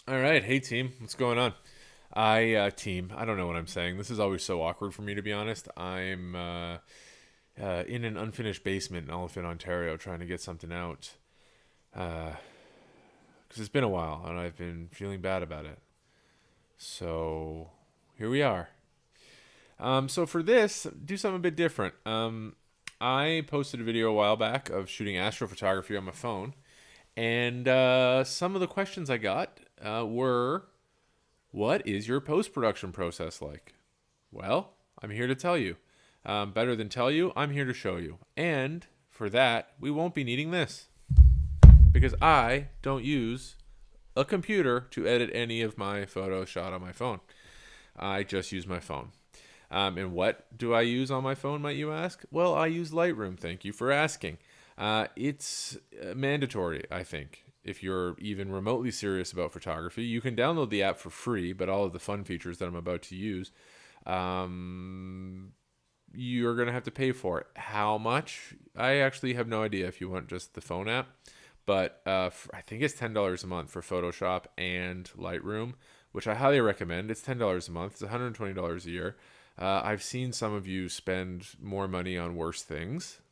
All right, hey team, what's going on? Team, I don't know what I'm saying. This is always so awkward for me, to be honest. I'm in an unfinished basement in Elephant, Ontario, trying to get something out. Because it's been a while and I've been feeling bad about it. So here we are. So for this, do something a bit different. I posted a video a while back of shooting astrophotography on my phone, and some of the questions I got were, "What is your post production process like?" Well, I'm here to tell you. Better than tell you, I'm here to show you. And for that, we won't be needing this because I don't use a computer to edit any of my photos shot on my phone. I just use my phone. And what do I use on my phone, might you ask? Well, I use Lightroom. Thank you for asking. It's mandatory, I think. If you're even remotely serious about photography, you can download the app for free, but all of the fun features that I'm about to use, um, you're going to have to pay for it. How much? I actually have no idea if you want just the phone app, but I think it's $10 a month for Photoshop and Lightroom, which I highly recommend. It's $10 a month. It's $120 a year. I've seen some of you spend more money on worse things.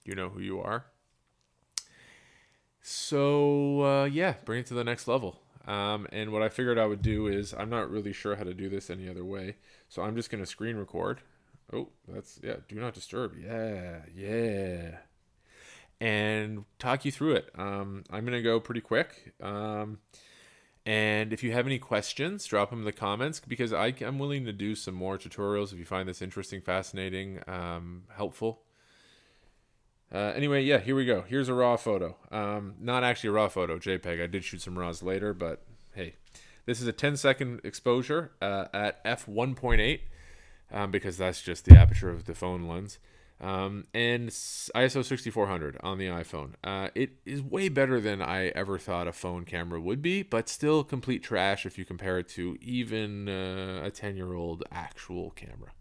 You know who you are. So, yeah, bring it to the next level. And what I figured I would do is, I'm not really sure how to do this any other way. So I'm just going to screen record. Oh, yeah, do not disturb. Yeah, yeah. And talk you through it. I'm going to go pretty quick. And if you have any questions, drop them in the comments because I'm willing to do some more tutorials if you find this interesting, fascinating, helpful. Anyway, yeah, here we go. Here's a raw photo. Not actually a raw photo, JPEG. I did shoot some raws later, but hey. This is a 10-second exposure at f1.8 because that's just the aperture of the phone lens. And ISO 6400 on the iPhone. It is way better than I ever thought a phone camera would be, but still complete trash if you compare it to even a 10-year-old actual camera.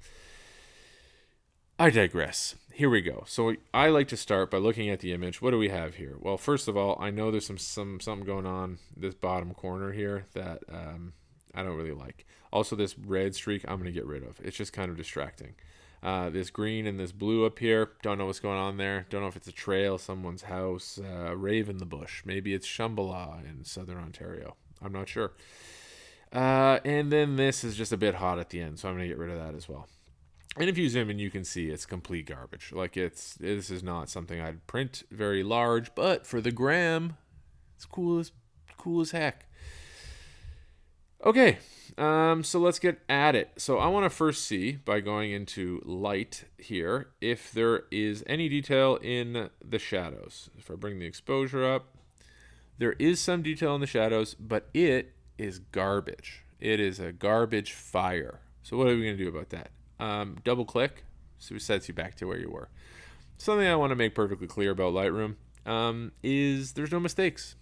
I digress. Here we go. So I like to start by looking at the image. What do we have here? Well, first of all, I know there's something going on this bottom corner here that I don't really like. Also, this red streak I'm going to get rid of. It's just kind of distracting. This green and this blue up here, don't know what's going on there. Don't know if it's a trail, someone's house, rave in the bush. Maybe it's Shambhala in southern Ontario. I'm not sure. And then this is just a bit hot at the end, so I'm going to get rid of that as well. And if you zoom in, you can see it's complete garbage. Like this is not something I'd print very large, but for the gram, it's cool as heck. Okay, so let's get at it. So I want to first see, by going into light here, if there is any detail in the shadows. If I bring the exposure up, there is some detail in the shadows, but it is garbage. It is a garbage fire. So what are we going to do about that? Double click, so it sets you back to where you were. Something I want to make perfectly clear about Lightroom is there's no mistakes.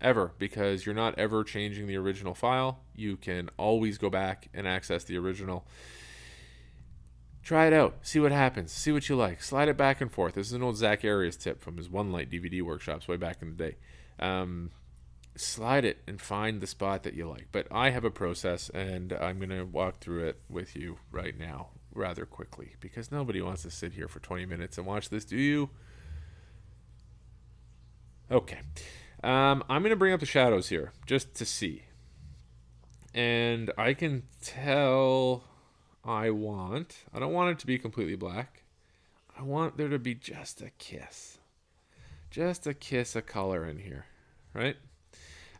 Ever, because you're not ever changing the original file. You can always go back and access the original. Try it out. See what happens. See what you like. Slide it back and forth. This is an old Zach Arias tip from his One Light DVD workshops way back in the day. Slide it and find the spot that you like. But I have a process, and I'm going to walk through it with you right now rather quickly because nobody wants to sit here for 20 minutes and watch this, do you? Okay. I'm going to bring up the shadows here just to see. And I can tell I don't want it to be completely black. I want there to be just a kiss of color in here, right?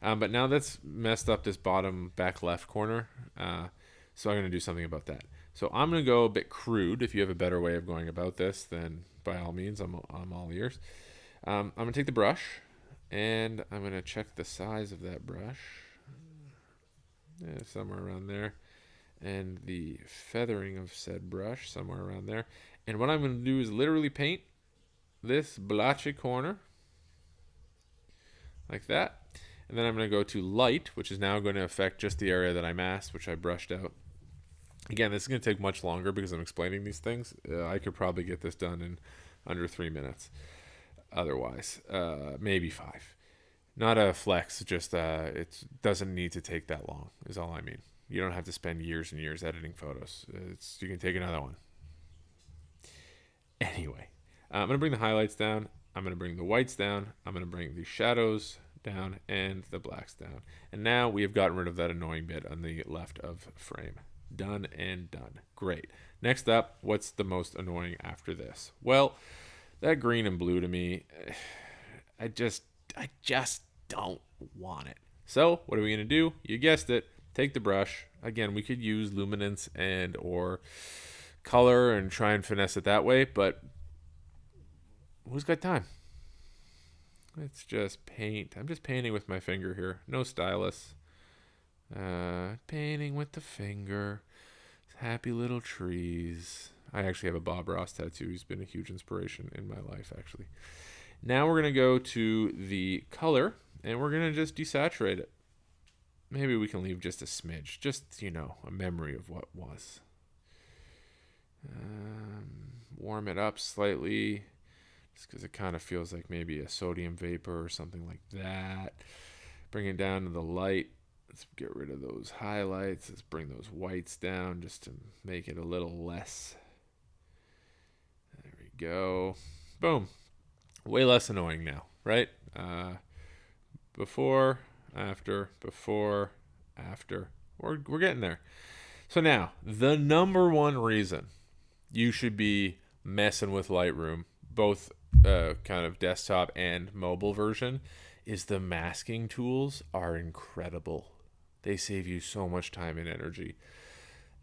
But now that's messed up this bottom back left corner. So I'm going to do something about that. So I'm going to go a bit crude. If you have a better way of going about this, then by all means, I'm all ears. I'm going to take the brush. And I'm going to check the size of that brush. Yeah, somewhere around there. And the feathering of said brush, somewhere around there. And what I'm going to do is literally paint this blotchy corner. Like that. And then I'm going to go to light, which is now going to affect just the area that I masked, which I brushed out. Again, this is going to take much longer because I'm explaining these things. I could probably get this done in under 3 minutes. Otherwise, maybe 5. Not a flex, just it doesn't need to take that long, is all I mean. You don't have to spend years and years editing photos. You can take another one. Anyway, I'm going to bring the highlights down. I'm going to bring the whites down. I'm going to bring the shadows down and the blacks down. And now we have gotten rid of that annoying bit on the left of frame. Done and done. Great. Next up, what's the most annoying after this? Well, that green and blue to me, I just don't want it. So what are we going to do? You guessed it. Take the brush. Again, we could use luminance and or color and try and finesse it that way, but who's got time? It's just paint. I'm just painting with my finger here. No stylus. Painting with the finger. Happy little trees. I actually have a Bob Ross tattoo. He's been a huge inspiration in my life, actually. Now we're going to go to the color, and we're going to just desaturate it. Maybe we can leave just a smidge. Just, a memory of what was. Warm it up slightly. Just because it kind of feels like maybe a sodium vapor or something like that. Bring it down to the light. Let's get rid of those highlights. Let's bring those whites down just to make it a little less. There we go. Boom. Way less annoying now, right? Before, after. We're getting there. So now, the number one reason you should be messing with Lightroom, both kind of desktop and mobile version, is the masking tools are incredible. They save you so much time and energy.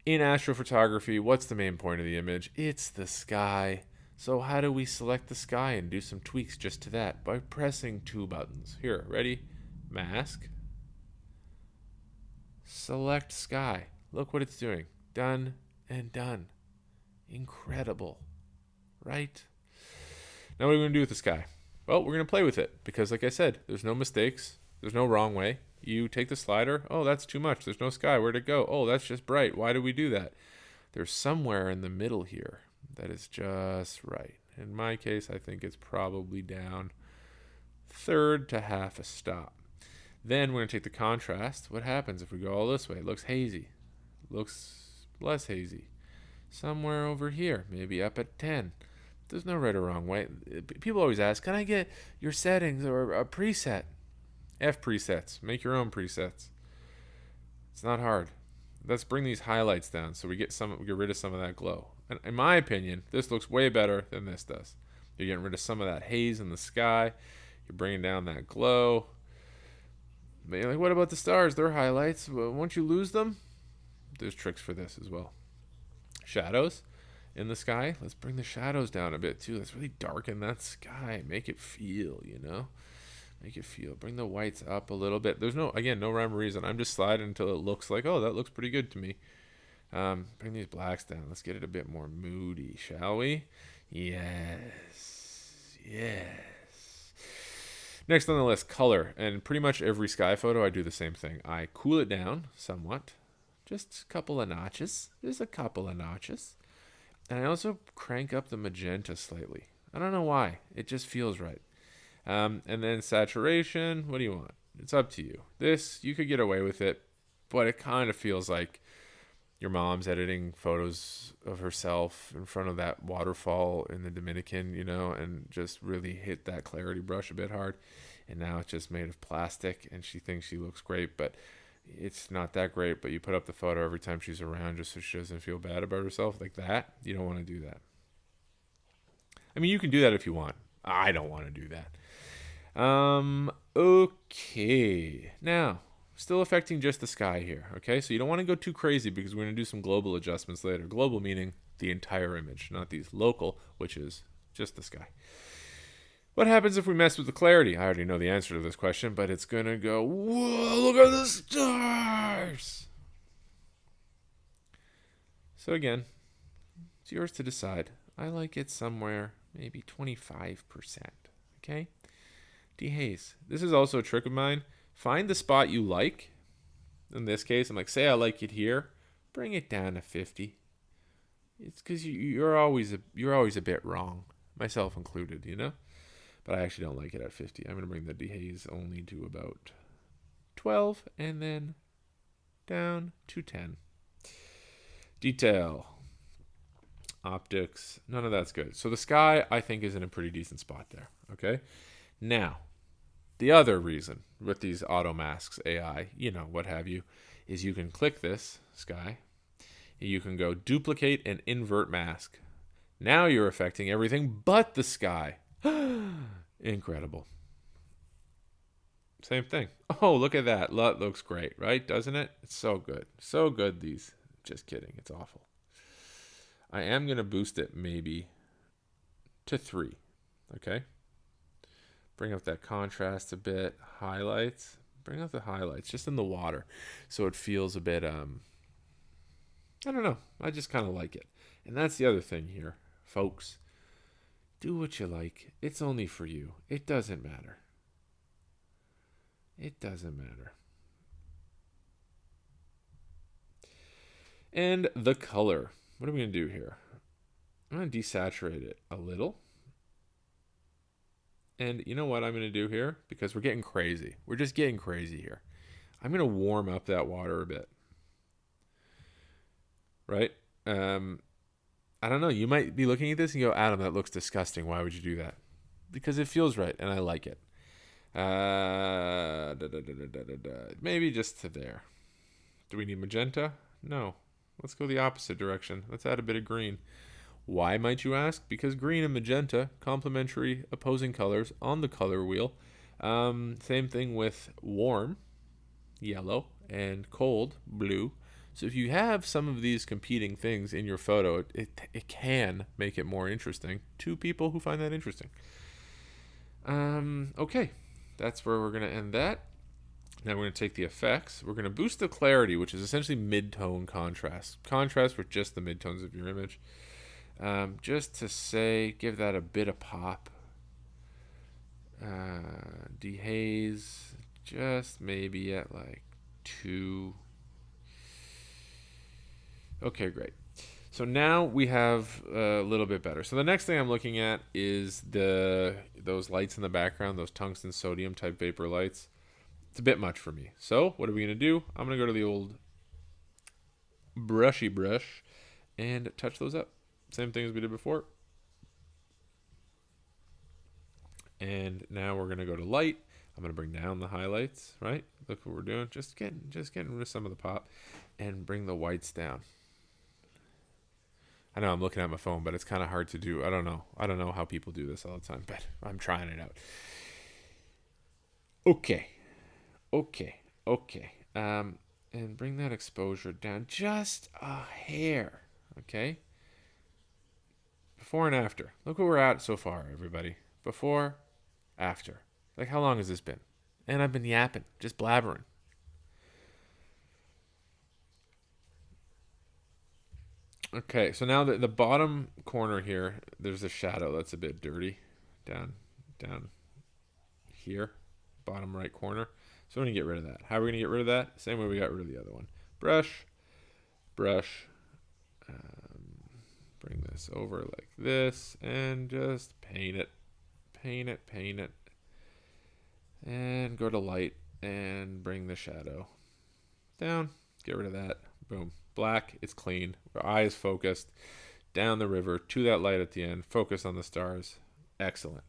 In astrophotography, what's the main point of the image? It's the sky. So how do we select the sky and do some tweaks just to that? By pressing two buttons. Here, ready? Mask. Select sky. Look what it's doing. Done and done. Incredible. Right? Now what are we going to do with the sky? Well, we're going to play with it because, like I said, there's no mistakes. There's no wrong way. You take the slider. Oh, that's too much. There's no sky. Where'd it go? Oh, that's just bright. Why do we do that? There's somewhere in the middle here that is just right. In my case, I think it's probably down third to half a stop. Then we're going to take the contrast. What happens if we go all this way? It looks hazy. Looks less hazy. Somewhere over here, maybe up at 10. There's no right or wrong way. People always ask, can I get your settings or a preset? F presets. Make your own presets. It's not hard. Let's bring these highlights down so we get rid of some of that glow. And in my opinion, this looks way better than this does. You're getting rid of some of that haze in the sky. You're bringing down that glow. But you're like, what about the stars? They're highlights. Well, won't you lose them? There's tricks for this as well. Shadows in the sky. Let's bring the shadows down a bit too. Let's really darken that sky. Make it feel, Make it feel. Bring the whites up a little bit. There's no rhyme or reason. I'm just sliding until it looks like, oh, that looks pretty good to me. Bring these blacks down. Let's get it a bit more moody, shall we? Yes. Next on the list, color. And pretty much every sky photo, I do the same thing. I cool it down somewhat. Just a couple of notches. And I also crank up the magenta slightly. I don't know why. It just feels right. And then saturation, what do you want? It's up to you. This, you could get away with it, but it kind of feels like your mom's editing photos of herself in front of that waterfall in the Dominican, and just really hit that clarity brush a bit hard. And now it's just made of plastic, and she thinks she looks great, but it's not that great. But you put up the photo every time she's around just so she doesn't feel bad about herself like that. You don't want to do that. I mean, you can do that if you want. I don't want to do that. Okay. Now, still affecting just the sky here. Okay, so you don't want to go too crazy because we're going to do some global adjustments later. Global meaning the entire image, not these local, which is just the sky. What happens if we mess with the clarity? I already know the answer to this question, but it's going to go, whoa, look at the stars. So again, it's yours to decide. I like it somewhere, maybe 25%. Okay? Dehaze. This is also a trick of mine. Find the spot you like. In this case, I'm like, say I like it here. Bring it down to 50. It's because you're always a bit wrong, myself included, But but I actually don't like it at 50. I'm going to bring the dehaze only to about 12 and then down to 10. Detail. Optics. None of that's good. So the sky, I think, is in a pretty decent spot there. Okay. Now, the other reason with these auto masks, AI, what have you, is you can click this sky. You can go duplicate and invert mask. Now you're affecting everything but the sky. Incredible. Same thing. Oh, look at that. That looks great, right? Doesn't it? It's so good. So good, these. Just kidding. It's awful. I am going to boost it maybe to 3. Okay? Bring up that contrast a bit. Highlights. Bring up the highlights just in the water so it feels a bit, I don't know. I just kind of like it. And that's the other thing here, folks. Do what you like. It's only for you. It doesn't matter. It doesn't matter. And the color. What are we going to do here? I'm going to desaturate it a little. And you know what I'm going to do here? Because we're getting crazy. We're just getting crazy here. I'm going to warm up that water a bit. Right? I don't know. You might be looking at this and go, Adam, that looks disgusting. Why would you do that? Because it feels right and I like it. Maybe just to there. Do we need magenta? No. Let's go the opposite direction. Let's add a bit of green. Why, might you ask? Because green and magenta, complementary opposing colors on the color wheel. Same thing with warm, yellow, and cold, blue. So if you have some of these competing things in your photo, it can make it more interesting to people who find that interesting. Okay, that's where we're going to end that. Now we're going to take the effects. We're going to boost the clarity, which is essentially mid-tone contrast. Contrast with just the mid-tones of your image. Just to say, give that a bit of pop. Dehaze, just maybe at like 2. Okay, great. So now we have a little bit better. So the next thing I'm looking at is those lights in the background, those tungsten sodium type vapor lights. It's a bit much for me. So what are we going to do? I'm going to go to the old brushy brush and touch those up. Same thing as we did before. And now we're going to go to light. I'm going to bring down the highlights, right? Look what we're doing. Just getting rid of some of the pop and bring the whites down. I know I'm looking at my phone, but it's kind of hard to do. I don't know how people do this all the time, but I'm trying it out. Okay. And bring that exposure down just a hair. Okay. Before and after. Look where we're at so far, everybody. Before, after. Like, how long has this been? And I've been yapping, just blabbering. Okay, so now the bottom corner here, there's a shadow that's a bit dirty. Down here, bottom right corner. So we're going to get rid of that. How are we going to get rid of that? Same way we got rid of the other one. Brush. Bring this over like this and just paint it. And go to light and bring the shadow down. Get rid of that. Boom. Black. It's clean. Our eye is focused. Down the river to that light at the end. Focus on the stars. Excellent.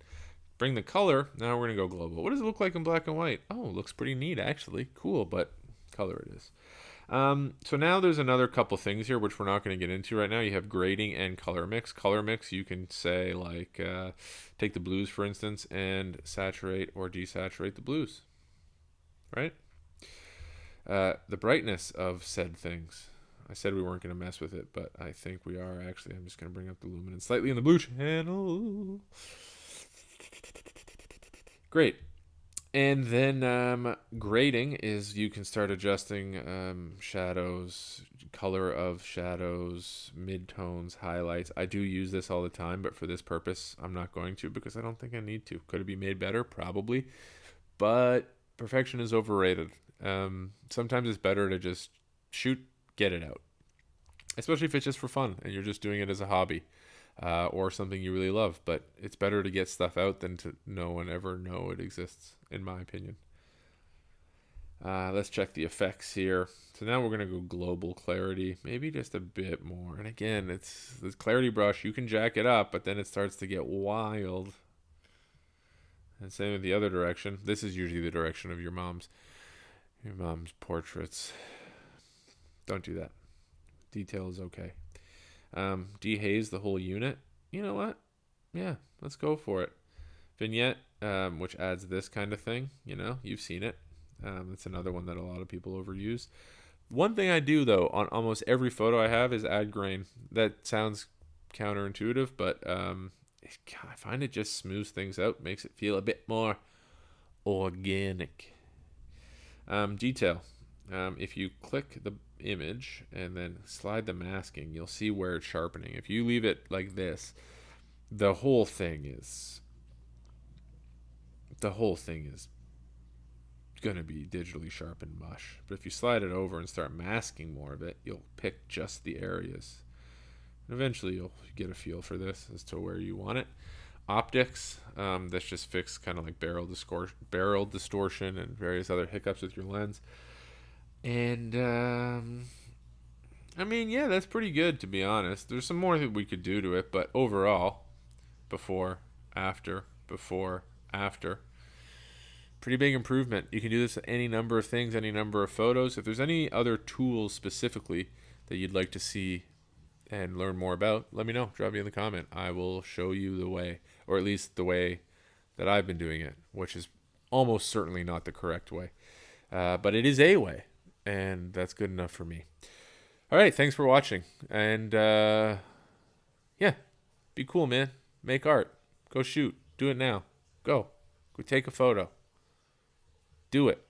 Bring the color. Now we're going to go global. What does it look like in black and white? Oh, it looks pretty neat, actually. Cool, but color it is. So now there's another couple things here, which we're not going to get into right now. You have grading and color mix. Color mix, you can say, like, take the blues, for instance, and saturate or desaturate the blues. Right? The brightness of said things. I said we weren't going to mess with it, but I think we are, actually. I'm just going to bring up the luminance slightly in the blue channel. Great. And then grading is you can start adjusting shadows, color of shadows, midtones, highlights. I do use this all the time, but for this purpose, I'm not going to because I don't think I need to. Could it be made better? Probably. But perfection is overrated. Sometimes it's better to just shoot, get it out. Especially if it's just for fun and you're just doing it as a hobby. or something you really love. But it's better to get stuff out than to no one ever know it exists, in my opinion. Let's check the effects here. So now we're going to go global clarity, maybe just a bit more. And again, it's this clarity brush, you can jack it up, but then it starts to get wild. And same with the other direction. This is usually the direction of your mom's portraits. Don't do that. Detail is okay. Dehaze the whole unit. You know what? Yeah, let's go for it. Vignette, which adds this kind of thing. You know, you've seen it. That's another one that a lot of people overuse. One thing I do, though, on almost every photo I have is add grain. That sounds counterintuitive, but I find it just smooths things out, makes it feel a bit more organic. Detail. If you click the image and then slide the masking, you'll see where it's sharpening. If you leave it like this, the whole thing is gonna be digitally sharpened mush. But if you slide it over and start masking more of it, you'll pick just the areas. And eventually you'll get a feel for this as to where you want it. Optics, that's just fixed kind of like barrel distortion and various other hiccups with your lens. And I mean, yeah, that's pretty good, to be honest. There's some more that we could do to it, but overall, before, after, pretty big improvement. You can do this with any number of things, any number of photos. If there's any other tools specifically that you'd like to see and learn more about, let me know. Drop me in the comment. I will show you the way, or at least the way that I've been doing it, which is almost certainly not the correct way. But it is a way, and that's good enough for me. All right, thanks for watching. And yeah, be cool, man. Make art. Go shoot. Do it now. Go take a photo. Do it.